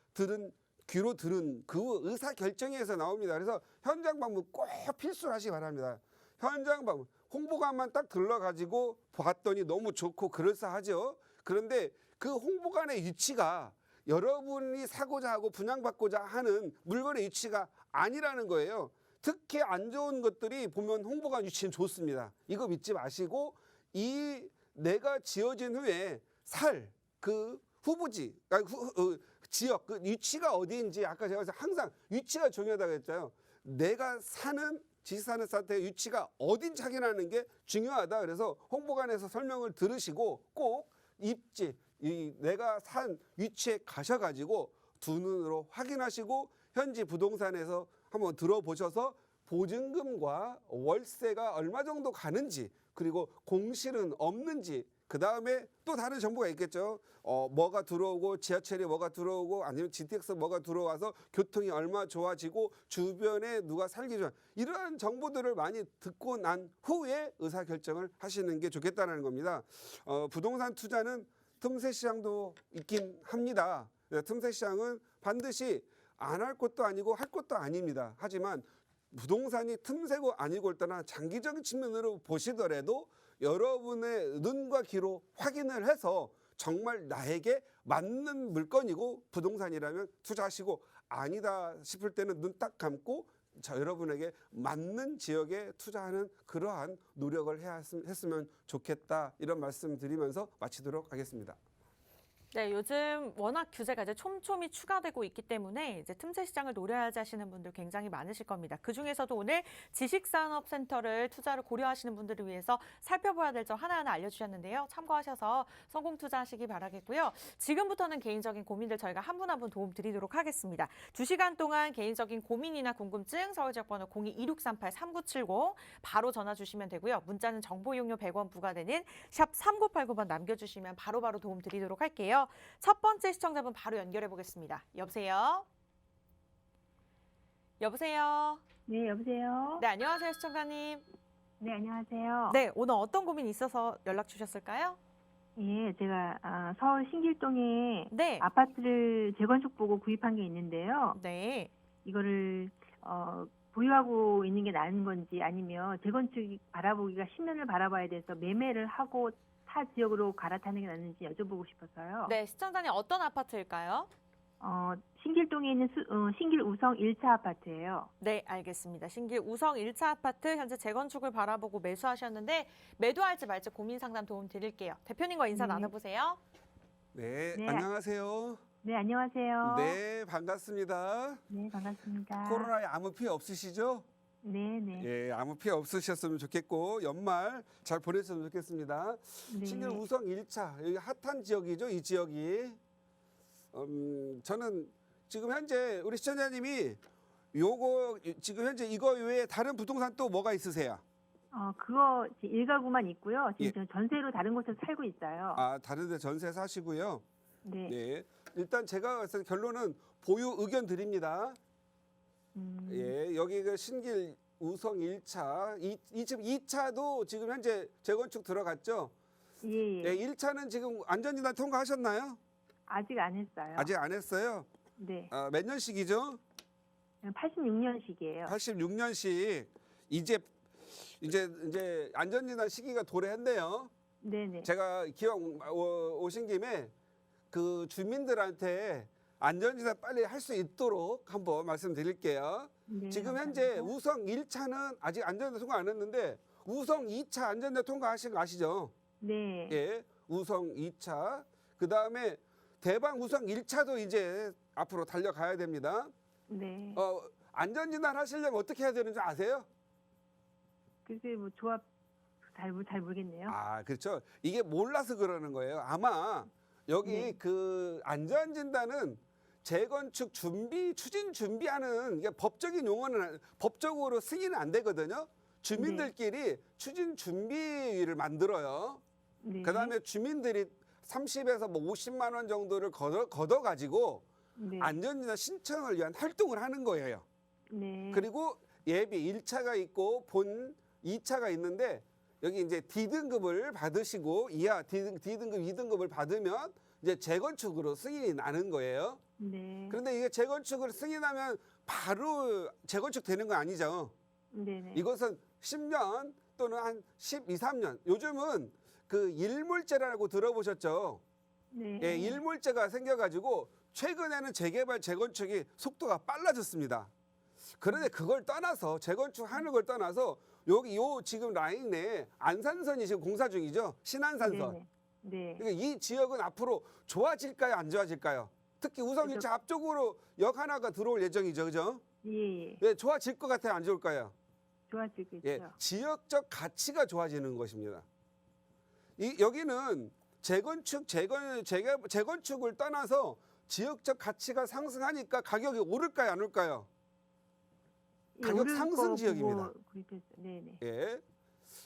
귀로 들은 그 의사 결정에서 나옵니다. 그래서 현장 방문 꼭 필수로 하시기 바랍니다. 현장 방문, 홍보관만 딱 들러가지고 봤더니 너무 좋고 그럴싸하죠. 그런데 그 홍보관의 위치가 여러분이 사고자 하고 분양받고자 하는 물건의 위치가 아니라는 거예요. 특히 안 좋은 것들이 보면 홍보관 위치는 좋습니다. 이거 믿지 마시고 이 내가 지어진 후에 살 그 후보지, 지역 그 위치가 어디인지 아까 제가 항상 위치가 중요하다고 했잖아요. 내가 사는 지사는 사태의 위치가 어딘지 확인하는 게 중요하다. 그래서 홍보관에서 설명을 들으시고 꼭 입지 내가 산 위치에 가셔가지고 두 눈으로 확인하시고 현지 부동산에서 한번 들어보셔서 보증금과 월세가 얼마 정도 가는지 그리고 공실은 없는지 그 다음에 또 다른 정보가 있겠죠. 뭐가 들어오고 지하철이 뭐가 들어오고 아니면 GTX 뭐가 들어와서 교통이 얼마 좋아지고 주변에 누가 살기 좋아 이러한 정보들을 많이 듣고 난 후에 의사결정을 하시는 게 좋겠다는 겁니다. 부동산 투자는 틈새 시장도 있긴 합니다. 틈새 시장은 반드시 안 할 것도 아니고 할 것도 아닙니다. 하지만 부동산이 틈새고 아니고를 떠나 장기적인 측면으로 보시더라도 여러분의 눈과 귀로 확인을 해서 정말 나에게 맞는 물건이고 부동산이라면 투자하시고 아니다 싶을 때는 눈 딱 감고 여러분에게 맞는 지역에 투자하는 그러한 노력을 했으면 좋겠다 이런 말씀 드리면서 마치도록 하겠습니다. 네, 요즘 워낙 규제가 이제 촘촘히 추가되고 있기 때문에 이제 틈새 시장을 노려야지 하시는 분들 굉장히 많으실 겁니다. 그 중에서도 오늘 지식산업센터를 투자를 고려하시는 분들을 위해서 살펴봐야 될 점 하나하나 알려주셨는데요. 참고하셔서 성공 투자하시기 바라겠고요. 지금부터는 개인적인 고민들 저희가 한 분 한 분 도움 드리도록 하겠습니다. 2시간 동안 개인적인 고민이나 궁금증 서울지역번호 02-2638-3970 바로 전화 주시면 되고요. 문자는 정보 이용료 100원 부과되는 샵 3989번 남겨주시면 바로바로 도움 드리도록 할게요. 첫 번째 시청자분 바로 연결해 보겠습니다. 여보세요? 여보세요? 네, 여보세요? 네, 안녕하세요, 시청자님. 네, 안녕하세요. 네, 오늘 어떤 고민 있어서 연락 주셨을까요? 예, 제가 서울 신길동에 네. 아파트를 재건축 보고 구입한 게 있는데요. 네. 이거를 보유하고 있는 게 나은 건지 아니면 재건축 바라보기가 10년을 바라봐야 돼서 매매를 하고 타 지역으로 갈아타는 게 낫는지 여쭤보고 싶어서요. 네, 시청자님 어떤 아파트일까요? 신길동에 있는 신길 우성 1차 아파트예요. 네, 알겠습니다. 신길 우성 1차 아파트 현재 재건축을 바라보고 매수하셨는데 매도할지 말지 고민 상담 도움 드릴게요. 대표님과 인사 네. 나눠보세요. 네, 네. 안녕하세요. 네, 안녕하세요. 네, 반갑습니다. 네, 반갑습니다. 코로나에 아무 피해 없으시죠? 네, 네. 예, 아무 피해 없으셨으면 좋겠고 연말 잘 보냈으면 좋겠습니다. 네. 신길 우성 1차 여기 핫한 지역이죠, 이 지역이. 저는 지금 현재 우리 시청자님이 요거 지금 현재 이거 외에 다른 부동산 또 뭐가 있으세요? 그거 일가구만 있고요. 지금 예. 저는 전세로 다른 곳에서 살고 있어요. 아, 다른 데 전세 사시고요. 네. 예. 일단 제가 봤을 때 결론은 보유 의견 드립니다. 예, 여기 그 신길 우성 1차, 이 집 2차도 지금 현재 재건축 들어갔죠? 예, 예. 예, 1차는 지금 안전진단 통과하셨나요? 아직 안 했어요. 아직 안 했어요. 네. 몇 년식이죠? 86년식이에요. 86년식. 이제 안전진단 시기가 도래했네요. 네네. 제가 기왕 오신 김에 그 주민들한테 안전진단 빨리 할 수 있도록 한번 말씀드릴게요. 네, 지금 현재 감사합니다. 우성 1차는 아직 안전진단 통과 안 했는데 우성 2차 안전진단 통과하신 거 아시죠? 네. 예, 우성 2차. 그 다음에 대방 우성 1차도 이제 앞으로 달려가야 됩니다. 네. 안전진단 하시려면 어떻게 해야 되는지 아세요? 글쎄 뭐 조합 잘 모르겠네요. 아, 그렇죠. 이게 몰라서 그러는 거예요. 아마 여기 네. 그 안전진단은 재건축 추진 준비하는 이게 법적인 용어는 법적으로 승인은 안 되거든요. 주민들끼리 추진 준비를 만들어요. 네. 그다음에 주민들이 30에서 뭐 50만 원 정도를 걷어 가지고 네. 안전진단 신청을 위한 활동을 하는 거예요. 네. 그리고 예비 1차가 있고 본 2차가 있는데 여기 이제 D등급을 받으시고 이하 D등급, 2등급을 받으면 이제 재건축으로 승인이 나는 거예요. 네. 그런데 이게 재건축을 승인하면 바로 재건축 되는 건 아니죠. 네네. 이것은 10년 또는 한 12, 3년. 요즘은 그 일몰제라고 들어보셨죠? 네. 예, 일몰제가 생겨가지고 최근에는 재개발, 재건축이 속도가 빨라졌습니다. 그런데 그걸 떠나서 재건축하는 걸 떠나서 여기 요 지금 라인 내에 안산선이 지금 공사 중이죠. 신안산선. 네네. 네. 그러니까 이 지역은 앞으로 좋아질까요, 안 좋아질까요? 특히 우성 1차 앞쪽으로 역 하나가 들어올 예정이죠, 그죠? 예. 예, 좋아질 것 같아요, 안 좋을까요? 좋아지겠죠. 예, 지역적 가치가 좋아지는 것입니다. 여기는 재건축을 떠나서 지역적 가치가 상승하니까 가격이 오를까요, 안 오를까요? 가격 오를 상승 거 지역입니다. 보고 구입했어요. 네네. 예.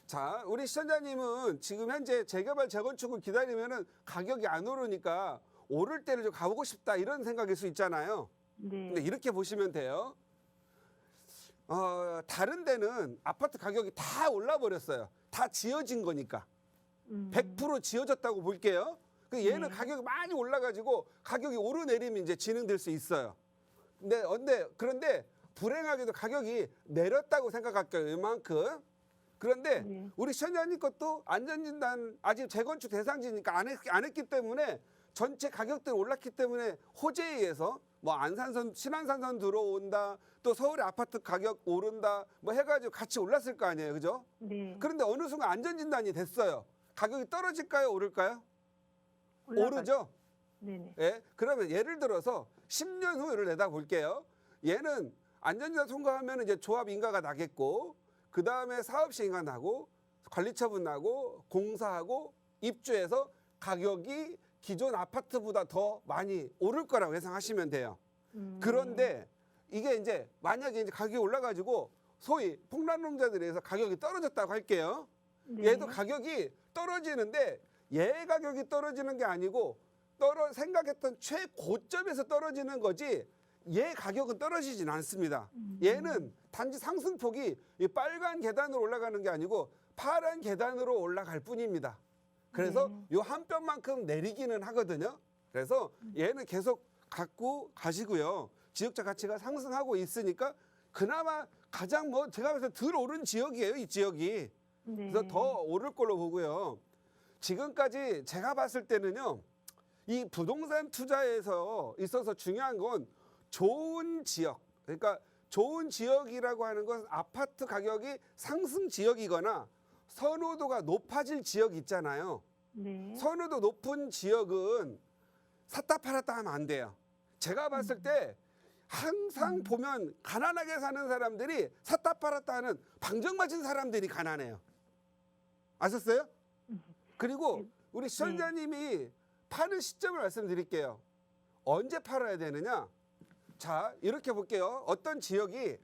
자, 우리 시청자님은 지금 현재 재개발, 재건축을 기다리면은 가격이 안 오르니까 오를 때를 좀 가보고 싶다 이런 생각일 수 있잖아요. 네. 근데 이렇게 보시면 돼요. 다른 데는 아파트 가격이 다 올라 버렸어요. 다 지어진 거니까. 100% 지어졌다고 볼게요. 그 얘는 네. 가격이 많이 올라가지고 가격이 오르내리면 이제 진행될 수 있어요. 그런데 불행하게도 가격이 내렸다고 생각할게요. 이만큼. 그런데 네. 우리 시청자님 것도 안전진단 아직 재건축 대상지니까 안 했기 때문에 전체 가격들이 올랐기 때문에 호재에 의해서 뭐 안산선, 신안산선 들어온다, 또 서울의 아파트 가격 오른다, 뭐 해가지고 같이 올랐을 거 아니에요, 그죠? 네. 그런데 어느 순간 안전진단이 됐어요. 가격이 떨어질까요, 오를까요? 오르죠. 네네. 예, 그러면 예를 들어서 10년 후를 내다볼게요. 얘는 안전진단 통과하면 이제 조합 인가가 나겠고, 그 다음에 사업시 인가 나고, 관리처분 나고, 공사하고, 입주해서 가격이 기존 아파트보다 더 많이 오를 거라고 예상하시면 돼요. 그런데 이게 이제 만약에 이제 가격이 올라가지고 소위 폭락농자들에서 가격이 떨어졌다고 할게요. 네. 얘도 가격이 떨어지는데 얘 가격이 떨어지는 게 아니고 생각했던 최고점에서 떨어지는 거지 얘 가격은 떨어지진 않습니다. 얘는 단지 상승폭이 이 빨간 계단으로 올라가는 게 아니고 파란 계단으로 올라갈 뿐입니다. 그래서 네. 요 한 뼘만큼 내리기는 하거든요. 그래서 얘는 계속 갖고 가시고요. 지역적 가치가 상승하고 있으니까 그나마 가장 뭐 제가 봐서 덜 오른 지역이에요, 이 지역이. 네. 그래서 더 오를 걸로 보고요. 지금까지 제가 봤을 때는요. 이 부동산 투자에서 있어서 중요한 건 좋은 지역. 그러니까 좋은 지역이라고 하는 건 아파트 가격이 상승 지역이거나 선호도가 높아질 지역 있잖아요. 네. 선호도 높은 지역은 샀다 팔았다 하면 안 돼요. 제가 봤을 때 항상 보면 가난하게 사는 사람들이 샀다 팔았다 하는 방정 맞은 사람들이 가난해요. 아셨어요? 그리고 우리 시청자님이 파는 시점을 말씀드릴게요. 언제 팔아야 되느냐? 자, 이렇게 볼게요. 어떤 지역이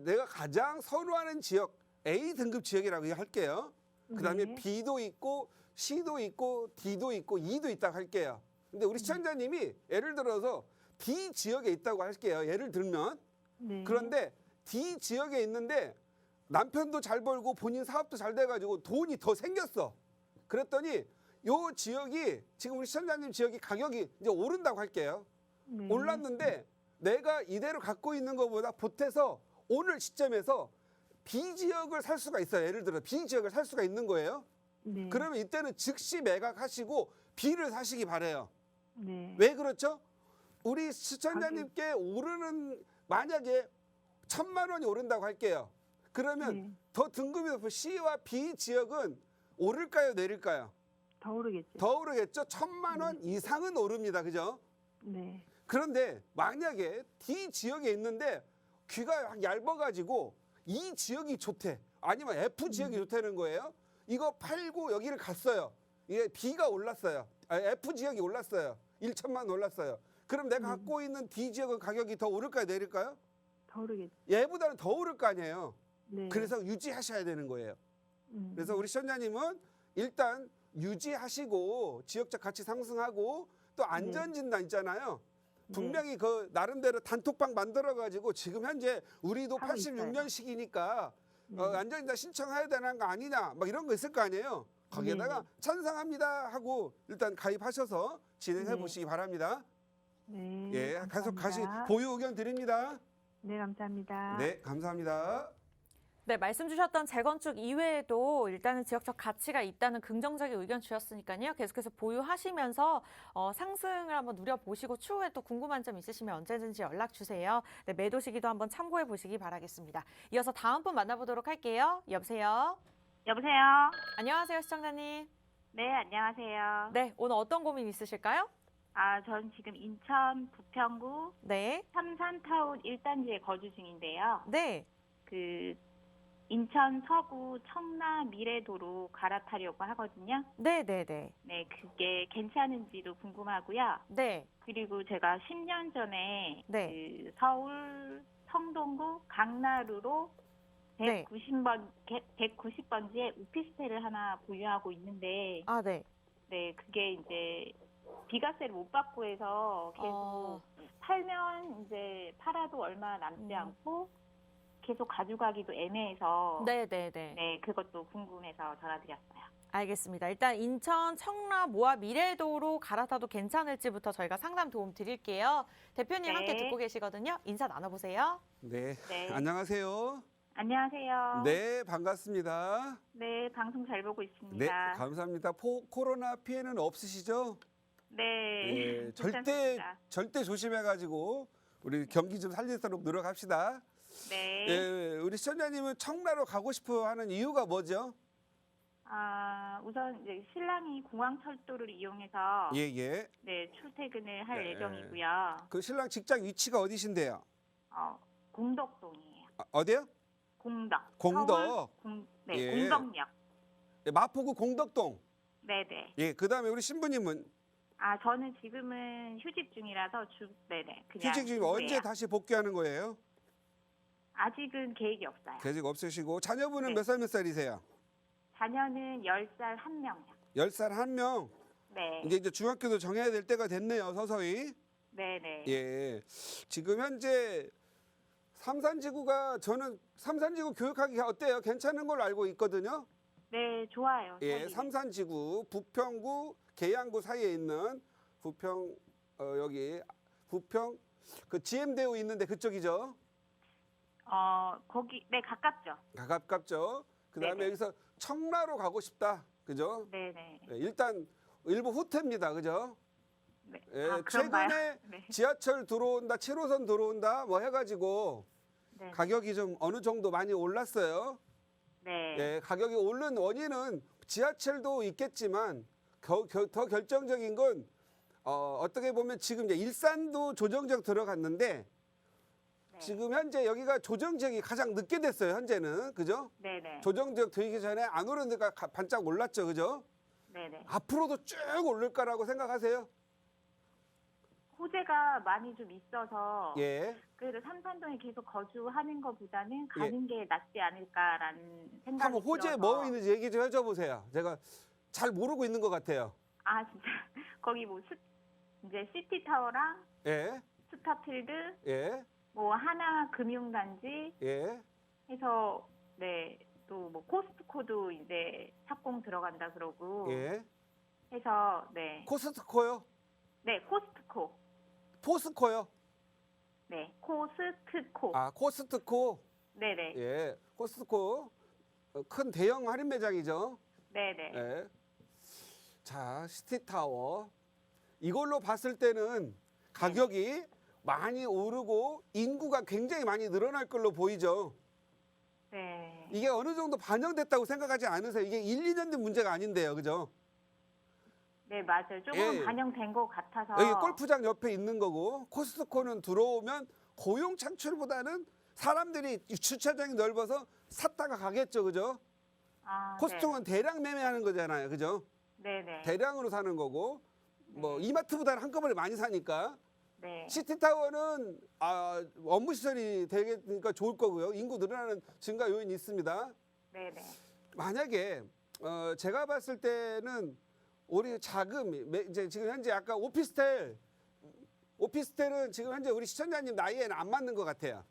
내가 가장 선호하는 지역 A 등급 지역이라고 할게요. 그다음에 네. B도 있고 C도 있고 D도 있고 E도 있다고 할게요. 근데 우리 시청자님이 예를 들어서 D 지역에 있다고 할게요. 예를 들면 네. 그런데 D 지역에 있는데 남편도 잘 벌고 본인 사업도 잘 돼가지고 돈이 더 생겼어. 그랬더니 요 지역이 지금 우리 시청자님 지역이 가격이 이제 오른다고 할게요. 네. 올랐는데 내가 이대로 갖고 있는 것보다 보태서 오늘 시점에서 B 지역을 살 수가 있어요. 예를 들어 B 지역을 살 수가 있는 거예요. 네. 그러면 이때는 즉시 매각하시고 B를 사시기 바래요. 네. 왜 그렇죠? 우리 시청자님께 오르는 만약에 1,000만 원이 오른다고 할게요. 그러면 네. 더 등급이 높은 C와 B 지역은 오를까요, 내릴까요? 더 오르겠죠. 더 오르겠죠. 1,000만 원 이상은 오릅니다. 그죠? 네. 그런데 만약에 D 지역에 있는데 귀가 얇아가지고 이 지역이 좋대. 아니면 F 지역이 좋다는 거예요. 이거 팔고 여기를 갔어요. 이게 B가 올랐어요. F 지역이 올랐어요. 1,000만 올랐어요. 그럼 내가 갖고 있는 D 지역은 가격이 더 오를까요, 내릴까요? 더 오르겠죠. 얘보다는 더 오를 거 아니에요. 네. 그래서 유지하셔야 되는 거예요. 그래서 우리 시청자님은 일단 유지하시고 지역적 가치 상승하고 또 안전진단 있잖아요. 분명히 그 나름대로 단톡방 만들어 가지고 지금 현재 우리도 하고 86년식이니까 안전이다 신청해야 되는 거 아니냐 막 이런 거 있을 거 아니에요. 거기에다가 네. 찬성합니다 하고 일단 가입하셔서 진행해 네. 보시기 바랍니다. 네. 예, 계속 다시 감사합니다. 보유 의견 드립니다. 네, 감사합니다. 네, 감사합니다. 네, 말씀 주셨던 재건축 이외에도 일단은 지역적 가치가 있다는 긍정적인 의견 주셨으니까요. 계속해서 보유하시면서 상승을 한번 누려보시고 추후에 또 궁금한 점 있으시면 언제든지 연락 주세요. 네, 매도 시기도 한번 참고해 보시기 바라겠습니다. 이어서 다음 분 만나보도록 할게요. 여보세요? 여보세요? 안녕하세요, 시청자님. 네, 안녕하세요. 네, 오늘 어떤 고민 있으실까요? 전 지금 인천 부평구 네, 삼산타운 1단지에 거주 중인데요. 네, 그 인천 서구 청라 미래도로 갈아타려고 하거든요. 네, 네, 네, 네, 그게 괜찮은지도 궁금하고요. 네, 그리고 제가 10년 전에 네. 그 서울 성동구 강나루로 네. 190번지에 오피스텔을 하나 보유하고 있는데, 아, 네. 네, 그게 이제 비과세를 못 받고 해서 계속 팔면 이제 팔아도 얼마 남지 않고 계속 가져가기도 애매해서 네, 네, 네. 네, 그것도 궁금해서 전화드렸어요. 알겠습니다. 일단 인천 청라 모아 미래도로 갈아타도 괜찮을지부터 저희가 상담 도움 드릴게요. 대표님 네. 함께 듣고 계시거든요. 인사 나눠보세요. 네, 네. 안녕하세요. 안녕하세요. 네, 반갑습니다. 네, 방송 잘 보고 네, 있습니다. 감사합니다. 코로나 피해는 없으시죠? 네, 예, 괜찮습니다. 절대 조심해가지고 우리 경기 좀 살리도록 노력합시다. 네. 예, 우리 시청자님은 청라로 가고 싶어 하는 이유가 뭐죠? 우선 이제 신랑이 공항철도를 이용해서 예, 예. 네, 출퇴근을 할 네. 예정이고요. 그 신랑 직장 위치가 어디신데요? 공덕동이에요. 어디요? 공덕. 공덕. 네, 예. 공덕역. 예, 마포구 공덕동. 네, 네. 예, 그다음에 우리 신부님은 저는 지금은 휴직 중이라서 네네. 그냥 휴직 중이면 신고해요. 언제 다시 복귀하는 거예요? 아직은 계획이 없어요. 계획 없으시고 자녀분은 네. 몇 살 몇 살이세요? 자녀는 10살 1명이요. 10살 1명. 네. 이제 중학교도 정해야 될 때가 됐네요, 서서히. 네네. 예. 지금 현재 삼산지구가 저는 삼산지구 교육하기 어때요? 괜찮은 걸로 알고 있거든요. 네, 좋아요. 예, 저희. 삼산지구 부평구 계양구 사이에 있는 부평 여기 부평 그 GM대우 있는데 그쪽이죠. 거기 네, 가깝죠. 가깝죠. 그다음에 네네. 여기서 청라로 가고 싶다. 그죠? 네네. 예, 일단 일부 후퇴입니다. 그죠? 네. 예, 그런가요? 최근에 네. 지하철 들어온다, 7호선 들어온다 뭐 해가지고 네. 가격이 좀 어느 정도 많이 올랐어요. 네. 예, 가격이 오른 원인은 지하철도 있겠지만 더 결정적인 건 어떻게 보면 지금 이제 일산도 조정적 들어갔는데 네. 지금 현재 여기가 조정적이 가장 늦게 됐어요. 현재는 그죠? 네네. 조정적 되기 전에 안 오른 데가 반짝 올랐죠, 그죠? 네네. 앞으로도 쭉 오를 거라고 생각하세요? 호재가 많이 좀 있어서 예. 그래도 삼산동에 계속 거주하는 것보다는 가는 게 낫지 않을까라는 생각이 한번 호재 들어서. 뭐 있는지 얘기 좀 해줘 보세요. 제가 잘 모르고 있는 것 같아요. 진짜 거기 뭐 이제 시티타워랑 예, 스타필드 예, 뭐 하나 금융단지 예. 해서 네, 또 뭐 코스트코도 이제 착공 들어간다 그러고 예. 해서 네. 코스트코요? 네, 코스트코. 포스코요? 네, 코스트코. 코스트코. 네, 네. 예, 코스트코 큰 대형 할인 매장이죠. 네, 네. 예. 자, 시티타워. 이걸로 봤을 때는 가격이 많이 오르고 인구가 굉장히 많이 늘어날 걸로 보이죠. 네. 이게 어느 정도 반영됐다고 생각하지 않으세요? 이게 1, 2년 된 문제가 아닌데요. 그죠? 네, 맞아요. 조금 예. 반영된 것 같아서. 여기 골프장 옆에 있는 거고 코스트코는 들어오면 고용 창출보다는 사람들이 주차장이 넓어서 샀다가 가겠죠. 그죠? 코스트코는 대량 매매하는 거잖아요. 그죠? 네, 네. 대량으로 사는 거고 뭐 이마트보다는 한꺼번에 많이 사니까 네. 시티타워는 업무 시설이 되니까 좋을 거고요. 인구 늘어나는 증가 요인이 있습니다. 네, 네. 만약에 제가 봤을 때는 우리 자금 이제 지금 현재 아까 오피스텔은 지금 현재 우리 시청자님 나이에는 안 맞는 것 같아요.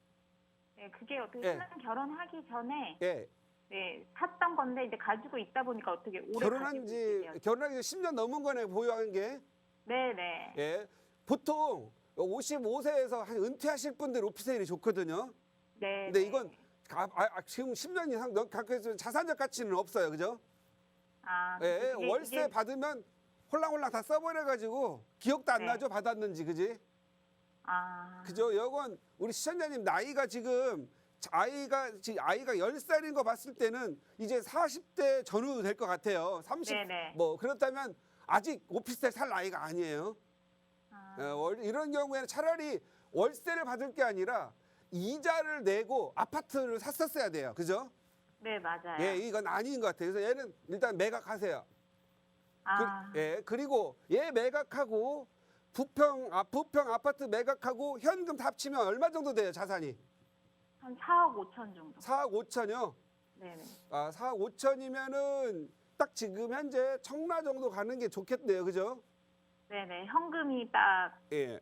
네, 그게 어떻게 예. 신랑 결혼하기 전에 예. 네, 샀던 건데 이제 가지고 있다 보니까 어떻게 오래 결혼한 가지고 지 있게 되었어요. 결혼하기 10년 넘은 거네 보유한 게. 네네. 예. 보통 55세에서 한 은퇴하실 분들 오피스텔이 좋거든요. 네. 근데 이건 지금 10년 이상 갖고 있으면 자산적 가치는 없어요. 그죠? 아, 예. 그게- 월세 이게- 받으면 홀랑홀랑 다 써버려가지고 기억도 안 네. 나죠? 받았는지. 그지? 아, 그죠? 이건 우리 시청자님 나이가 지금 아이가 10살인 거 봤을 때는 이제 40대 전후 될 것 같아요. 30 네네. 뭐 그렇다면 아직 오피스텔 살 나이가 아니에요. 아, 이런 경우에는 차라리 월세를 받을 게 아니라 이자를 내고 아파트를 샀었어야 돼요. 그죠? 네, 맞아요. 예, 이건 아닌 것 같아요. 그래서 얘는 일단 매각하세요. 아, 그리고 얘 매각하고 부평 아파트 매각하고 현금 다 합치면 얼마 정도 돼요, 자산이? 한 4억 5천 정도. 4억 5천이요. 네네. 4억 5천이면은 딱 지금 현재 청라 정도 가는 게 좋겠네요. 그죠? 네네. 현금이 딱 예.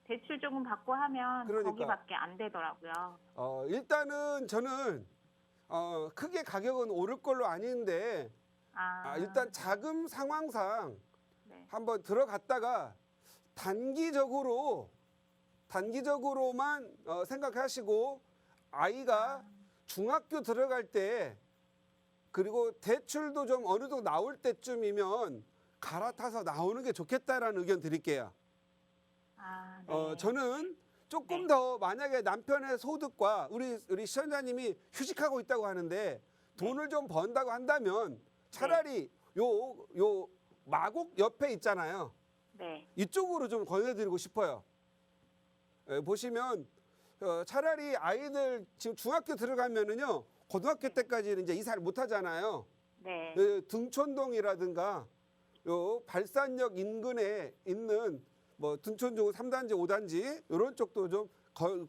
대출 조금 받고 하면 그러니까. 거기밖에 안 되더라고요. 일단은 저는 크게 가격은 오를 걸로 아닌데 아, 일단 자금 상황상 네. 한번 들어갔다가 단기적으로만 생각하시고 아이가 중학교 들어갈 때 그리고 대출도 좀 어느 정도 나올 때쯤이면 갈아타서 나오는 게 좋겠다라는 의견 드릴게요. 아, 네. 저는 조금 네. 더 만약에 남편의 소득과 우리 시청자님이 휴직하고 있다고 하는데 돈을 좀 번다고 한다면 차라리 요 마곡 옆에 있잖아요. 네. 이쪽으로 좀 권해드리고 싶어요. 보시면 차라리 아이들 지금 중학교 들어가면은요 고등학교 때까지는 이제 이사를 못 하잖아요. 네. 등촌동이라든가 요 발산역 인근에 있는 뭐 등촌동 3단지, 5단지 이런 쪽도 좀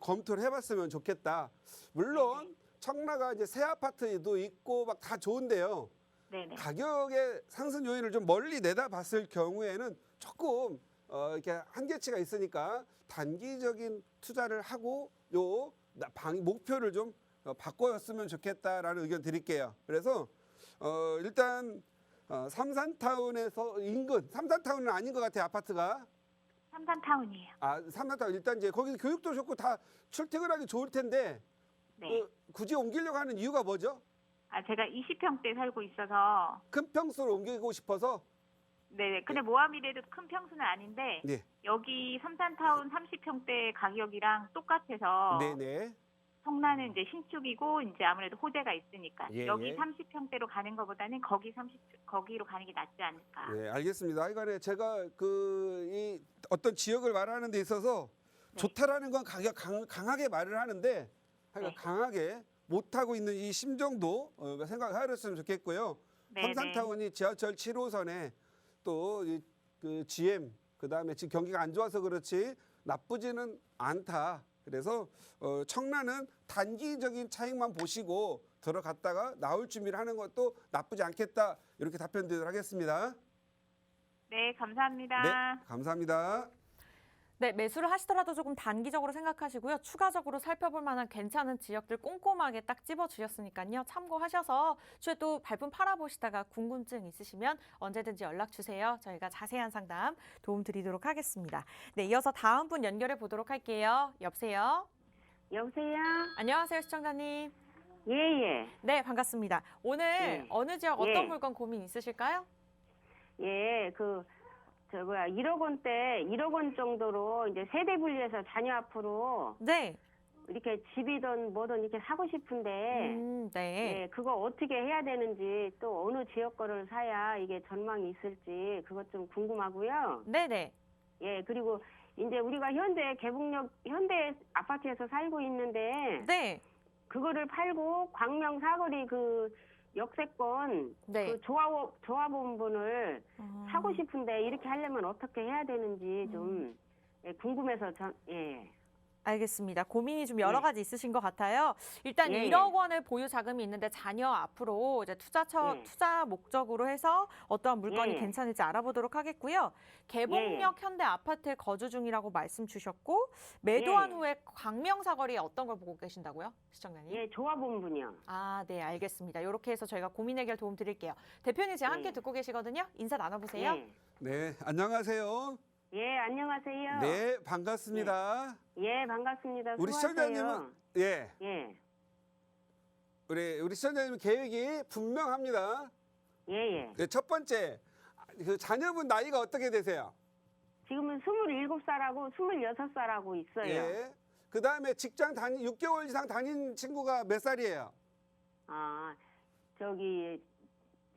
검토를 해봤으면 좋겠다. 물론 청라가 이제 새 아파트도 있고 막 다 좋은데요. 네네. 가격의 상승 요인을 좀 멀리 내다봤을 경우에는 조금 이렇게 한계치가 있으니까 단기적인 투자를 하고 목표를 좀 바꿔였으면 좋겠다라는 의견 드릴게요. 그래서 일단 삼산타운에서 인근 삼산타운은 아닌 것 같아요. 아파트가. 삼산타운이에요. 삼산타운 일단 이제 거기 교육도 좋고 다 출퇴근하기 좋을 텐데 네. 굳이 옮기려고 하는 이유가 뭐죠? 아, 제가 20평대 살고 있어서 큰 평수로 옮기고 싶어서. 네. 근데 모함이래도 큰 평수는 아닌데 네. 여기 삼산타운 30평대 가격이랑 똑같아서 네네. 성남은 이제 신축이고 이제 아무래도 호재가 있으니까 예, 여기 예. 30평대로 가는 것보다는 거기로 가는 게 낫지 않을까. 네, 알겠습니다. 하여간에 제가 이 어떤 지역을 말하는 데 있어서 네. 좋다라는 건 강하게 말을 하는데 네. 강하게 못하고 있는 이 심정도 생각하셨으면 좋겠고요. 네, 삼산타운이 지하철 7호선에 또 그 GM 그다음에 지금 경기가 안 좋아서 그렇지 나쁘지는 않다. 그래서 청라는 단기적인 차익만 보시고 들어갔다가 나올 준비를 하는 것도 나쁘지 않겠다. 이렇게 답변 드리도록 하겠습니다. 네, 감사합니다. 네, 감사합니다. 네, 매수를 하시더라도 조금 단기적으로 생각하시고요. 추가적으로 살펴볼 만한 괜찮은 지역들 꼼꼼하게 딱 집어주셨으니까요. 참고하셔서 추후에 또 발품 팔아보시다가 궁금증 있으시면 언제든지 연락 주세요. 저희가 자세한 상담 도움 드리도록 하겠습니다. 네, 이어서 다음 분 연결해 보도록 할게요. 여보세요? 여보세요? 안녕하세요, 시청자님. 예. 네, 반갑습니다. 오늘 네. 어느 지역 어떤 예. 물건 고민 있으실까요? 1억 원대 1억 원 정도로 이제 세대 분리해서 자녀 앞으로 네. 이렇게 집이든 뭐든 이렇게 사고 싶은데 네. 예, 그거 어떻게 해야 되는지 또 어느 지역 거를 사야 이게 전망이 있을지 그것 좀 궁금하고요. 네네. 예, 그리고 이제 우리가 현대 아파트에서 살고 있는데 네. 그거를 팔고 광명 사거리 그 역세권 네. 그 조합원분을 사고 싶은데 이렇게 하려면 어떻게 해야 되는지 좀 궁금해서 알겠습니다. 고민이 좀 여러 가지 있으신 것 같아요. 일단 예, 1억 원의 보유 자금이 있는데 자녀 앞으로 이제 투자 목적으로 해서 어떠한 물건이 예. 괜찮을지 알아보도록 하겠고요. 개봉역 현대 아파트에 거주 중이라고 말씀 주셨고 매도한 예. 후에 광명사거리에 어떤 걸 보고 계신다고요, 시청자님? 예, 조합원분이요. 아, 네, 알겠습니다. 이렇게 해서 저희가 고민 해결 도움 드릴게요. 대표님 지금 함께 예. 듣고 계시거든요. 인사 나눠보세요. 예. 네, 안녕하세요. 예, 안녕하세요. 네, 반갑습니다. 예, 반갑습니다. 우리 수고하세요. 시청자님은 예, 예, 우리 시청자님 계획이 분명합니다. 예, 예. 네, 첫 번째, 그 자녀분 나이가 어떻게 되세요? 지금은 27살하고 26살하고 있어요. 예. 그 다음에 직장 6개월 이상 다닌 친구가 몇 살이에요? 아, 저기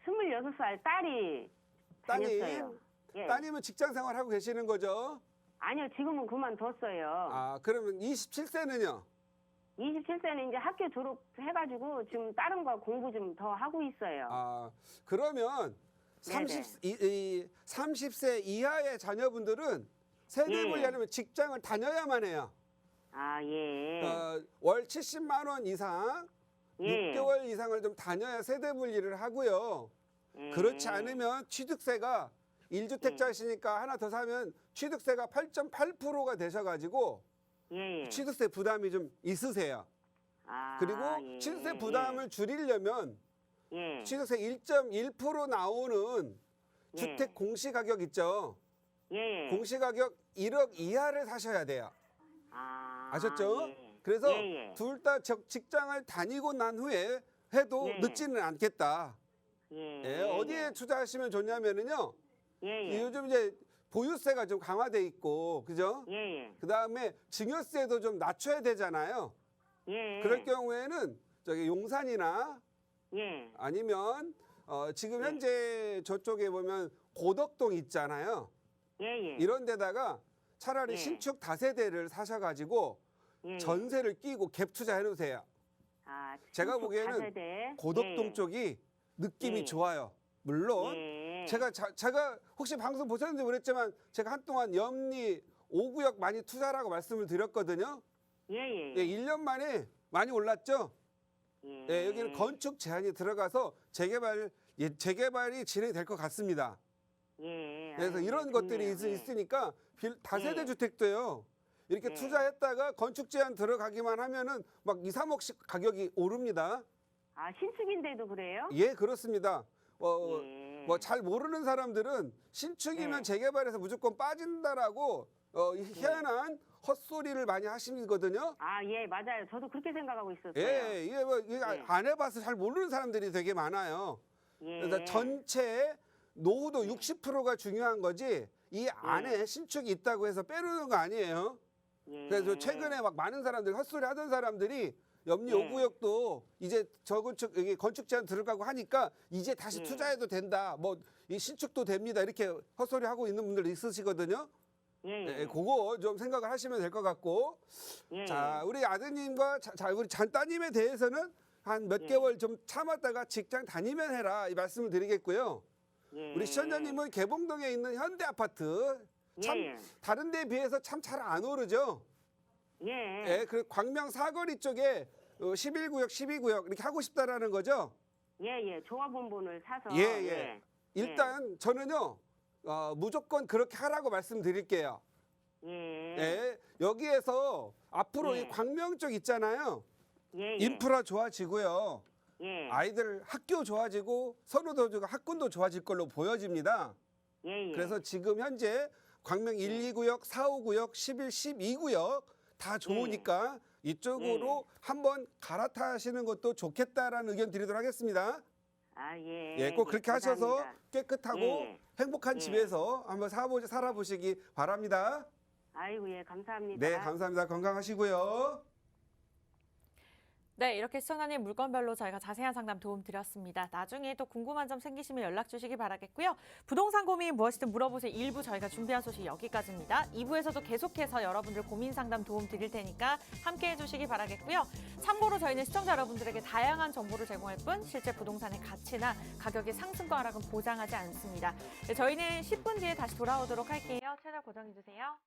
26살 딸이 따님, 다녔어요. 예. 따님은 직장 생활 하고 계시는 거죠? 아니요, 지금은 그만뒀어요. 아, 그러면 27세는요? 27세는 이제 학교 졸업해가지고 지금 다른 거 공부 좀 더 하고 있어요. 아, 그러면 네네. 30세 이하의 자녀분들은 세대를 예. 하려면 직장을 다녀야만 해요. 아, 예. 월 70만 원 이상, 예. 6개월 이상을 좀 다녀야 세대 분리를 하고요. 예. 그렇지 않으면 취득세가 1주택자시니까 하나 더 사면 취득세가 8.8%가 되셔가지고 예. 취득세 부담이 좀 있으세요. 아, 그리고 예. 취득세 부담을 줄이려면 예. 취득세 1.1% 나오는 예. 주택 공시가격 있죠. 예. 공시가격 1억 이하를 사셔야 돼요. 아, 아셨죠? 예. 그래서 예, 예. 둘 다 직장을 다니고 난 후에 해도 예. 늦지는 않겠다. 예. 예, 어디에 투자하시면 좋냐면은요. 예, 예. 요즘 이제 보유세가 좀 강화돼 있고, 그죠? 예, 예. 그 다음에 증여세도 좀 낮춰야 되잖아요. 예. 그럴 경우에는 저기 용산이나 예. 아니면 지금 예. 현재 저쪽에 보면 고덕동 있잖아요. 예, 예. 이런 데다가 차라리 예. 신축 다세대를 사셔가지고 예. 전세를 끼고 갭 투자해 놓으세요. 아, 제가 신축 보기에는 다세대. 고덕동 예. 쪽이 느낌이 예. 좋아요. 물론 예. 제가 혹시 방송 보셨는지 모르겠지만 제가 한동안 염리 5구역 많이 투자라고 말씀을 드렸거든요. 예, 예. 예, 1년 만에 많이 올랐죠. 예. 예, 여기는 건축 제한이 들어가서 재개발이 진행될 것 같습니다. 예. 그래서 아유, 이런 좋네요. 것들이 예. 있으니까 다세대 예. 주택도요. 이렇게 예. 투자했다가 건축 제한 들어가기만 하면은 막 2, 3억씩 가격이 오릅니다. 아, 신축인데도 그래요? 예, 그렇습니다. 예. 뭐 잘 모르는 사람들은 신축이면 예. 재개발에서 무조건 빠진다라고 희한한 헛소리를 많이 하시거든요. 아, 예, 맞아요. 저도 그렇게 생각하고 있었어요. 예, 이게 이게 예. 안 해봐서 잘 모르는 사람들이 되게 많아요. 예. 그래서 전체 노후도 60%가 중요한 거지 이 안에 신축이 있다고 해서 빼놓는 거 아니에요. 예. 그래서 최근에 막 많은 사람들 헛소리 하던 사람들이 염리 예. 5구역도 이제 저건축 여기 건축 제한 들어가고 하니까 이제 다시 예. 투자해도 된다. 뭐 이 신축도 됩니다. 이렇게 헛소리 하고 있는 분들 있으시거든요. 예. 예, 그거 좀 생각을 하시면 될 것 같고. 예. 자, 우리 아드님과 우리 따님에 대해서는 한 몇 예. 개월 좀 참았다가 직장 다니면 해라 이 말씀을 드리겠고요. 예. 우리 시청자님은 개봉동에 있는 현대 아파트 참 예. 다른 데에 비해서 참 잘 안 오르죠. 예. 예, 그 광명 사거리 쪽에 11구역, 12구역 이렇게 하고 싶다라는 거죠. 예, 예. 조합원분을 사서. 예, 예. 일단 저는요 무조건 그렇게 하라고 말씀드릴게요. 예. 예, 여기에서 앞으로 예. 이 광명 쪽 있잖아요. 예. 예. 인프라 좋아지고요. 예. 아이들 학교 좋아지고 선호도가 학군도 좋아질 걸로 보여집니다. 예, 예. 그래서 지금 현재 광명 1, 2구역, 4, 5구역, 11, 12구역 다 좋으니까 이쪽으로 한번 갈아타시는 것도 좋겠다라는 의견 드리도록 하겠습니다. 아, 예. 예, 꼭 그렇게 하셔서 감사합니다. 깨끗하고 예. 행복한 예. 집에서 한번 살아보시기 바랍니다. 아이고, 예. 감사합니다. 네, 감사합니다. 건강하시고요. 네, 이렇게 시청자님 물건별로 저희가 자세한 상담 도움 드렸습니다. 나중에 또 궁금한 점 생기시면 연락 주시기 바라겠고요. 부동산 고민 무엇이든 물어보세요. 1부 저희가 준비한 소식 여기까지입니다. 2부에서도 계속해서 여러분들 고민 상담 도움 드릴 테니까 함께해 주시기 바라겠고요. 참고로 저희는 시청자 여러분들에게 다양한 정보를 제공할 뿐 실제 부동산의 가치나 가격의 상승과 하락은 보장하지 않습니다. 네, 저희는 10분 뒤에 다시 돌아오도록 할게요. 채널 고정해 주세요.